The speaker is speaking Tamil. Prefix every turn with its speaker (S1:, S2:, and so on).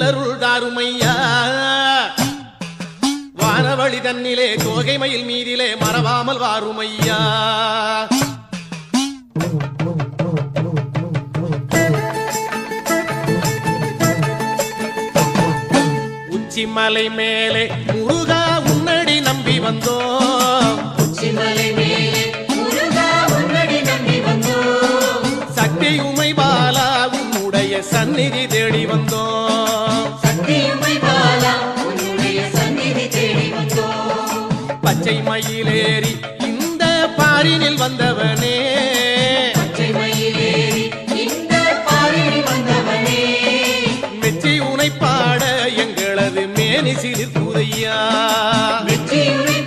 S1: நல்லருள் தாருமையா வானவழி தன்னிலே தோகை மயில் மீதிலே மறவாமல் வாருமையா உச்சிமலை மேலே முருகா உன்னடி நம்பி வந்தோம்
S2: உச்சிமலை மேலே முருகா உன்னடி நம்பி வந்தோம்
S1: சக்தி உமை பாலா உன்னுடைய சந்நிதி தேடி வந்தோம்
S2: சக்தி உமை பாலா உன்னுடைய சந்நிதி தேடி வந்தோம்
S1: பச்சை மயிலேறி இந்த பாரினில் வந்தவனே
S2: பச்சை மயிலேறி இந்த பாரினில் வந்தவனே
S1: மெச்சி உனை பாட எங்களது மேனி சிலிர்க்குதையா
S2: வெற்றி உனை